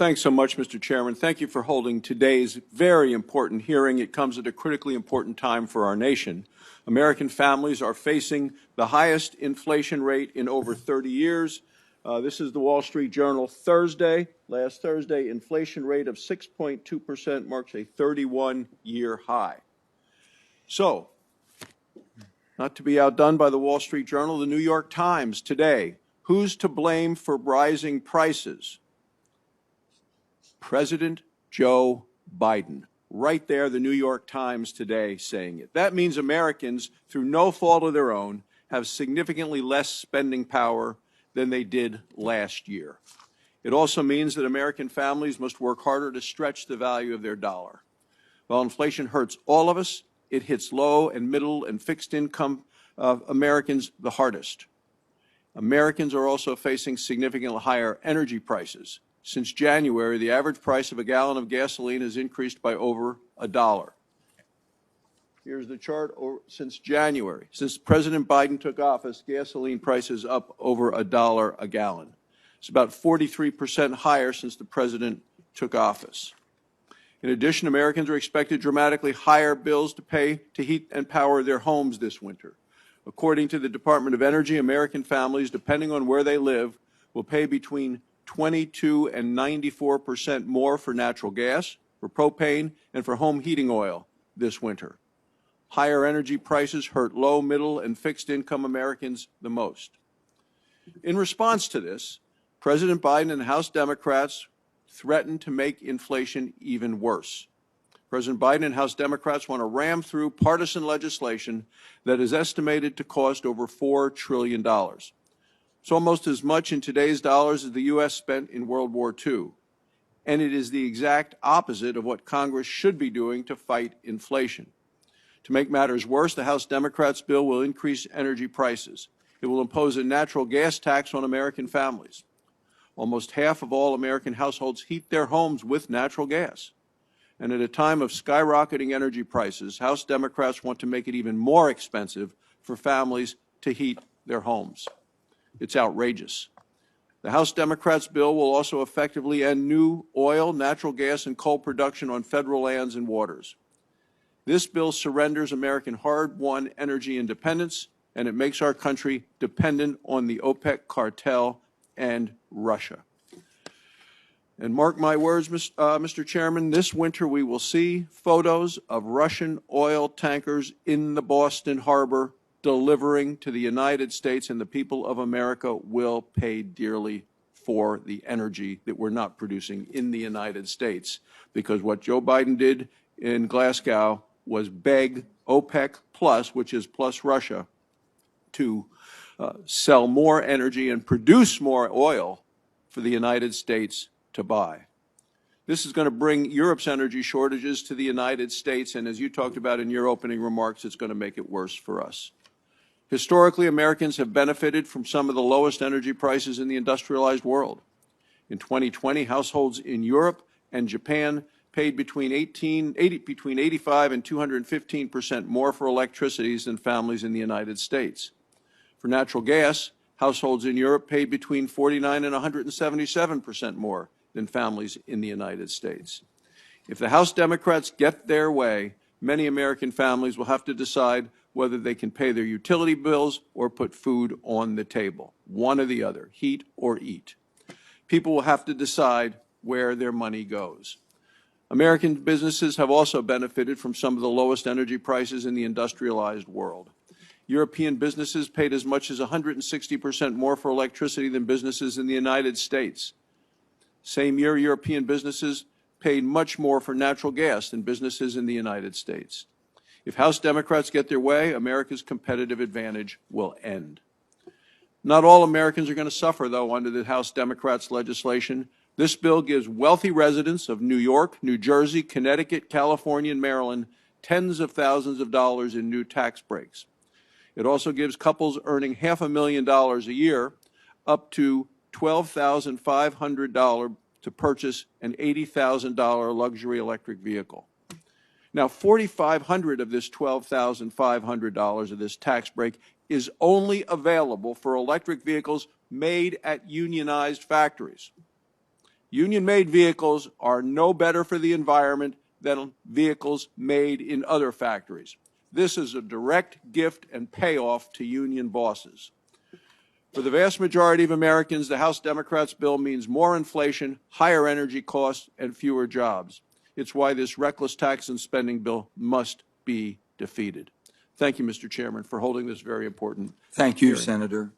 Thanks so much, Mr. Chairman. Thank you for holding today's very important hearing. It comes at a critically important time for our nation. American families are facing the highest inflation rate in over 30 years. This is the Wall Street Journal last Thursday. Inflation rate of 6.2% marks a 31-year high. So, not to be outdone by the Wall Street Journal, the New York Times today. Who's to blame for rising prices? President Joe Biden. Right there, the New York Times today saying it. That means Americans, through no fault of their own, have significantly less spending power than they did last year. It also means that American families must work harder to stretch the value of their dollar. While inflation hurts all of us, it hits low and middle and fixed income Americans the hardest. Americans are also facing significantly higher energy prices. Since January, the average price of a gallon of gasoline has increased by over $1. Here's the chart since January. Since President Biden took office, gasoline prices up over $1 a gallon. It's about 43% higher since the president took office. In addition, Americans are expected dramatically higher bills to pay to heat and power their homes this winter. According to the Department of Energy, American families, depending on where they live, will pay between 22 and 94% more for natural gas, for propane, and for home heating oil this winter. Higher energy prices hurt low, middle, and fixed-income Americans the most. In response to this, President Biden and House Democrats threatened to make inflation even worse. President Biden and House Democrats want to ram through partisan legislation that is estimated to cost over $4 trillion. It's almost as much in today's dollars as the U.S. spent in World War II. And it is the exact opposite of what Congress should be doing to fight inflation. To make matters worse, the House Democrats' bill will increase energy prices. It will impose a natural gas tax on American families. Almost half of all American households heat their homes with natural gas. And at a time of skyrocketing energy prices, House Democrats want to make it even more expensive for families to heat their homes. It's outrageous. The House Democrats' bill will also effectively end new oil, natural gas, and coal production on federal lands and waters. This bill surrenders American hard-won energy independence, and it makes our country dependent on the OPEC cartel and Russia. And mark my words, Mr. Chairman, this winter we will see photos of Russian oil tankers in the Boston harbor delivering to the United States, and the people of America will pay dearly for the energy that we're not producing in the United States, because what Joe Biden did in Glasgow was beg OPEC Plus, which is plus Russia, to sell more energy and produce more oil for the United States to buy. This is going to bring Europe's energy shortages to the United States, and as you talked about in your opening remarks, it's going to make it worse for us. Historically, Americans have benefited from some of the lowest energy prices in the industrialized world. In 2020, households in Europe and Japan paid between 85 and 215% more for electricity than families in the United States. For natural gas, households in Europe paid between 49 and 177% more than families in the United States. If the House Democrats get their way, many American families will have to decide whether they can pay their utility bills or put food on the table, one or the other, heat or eat. People will have to decide where their money goes. American businesses have also benefited from some of the lowest energy prices in the industrialized world. European businesses paid as much as 160% more for electricity than businesses in the United States. Same year, European businesses paid much more for natural gas than businesses in the United States. If House Democrats get their way, America's competitive advantage will end. Not all Americans are going to suffer, though, under the House Democrats' legislation. This bill gives wealthy residents of New York, New Jersey, Connecticut, California, and Maryland tens of thousands of dollars in new tax breaks. It also gives couples earning $500,000 a year up to $12,500 to purchase an $80,000 luxury electric vehicle. Now, $4,500 of this $12,500 of this tax break is only available for electric vehicles made at unionized factories. Union-made vehicles are no better for the environment than vehicles made in other factories. This is a direct gift and payoff to union bosses. For the vast majority of Americans, the House Democrats' bill means more inflation, higher energy costs, and fewer jobs. It's why this reckless tax and spending bill must be defeated. Thank you, Mr. Chairman, for holding this very important Thank you, hearing. Senator.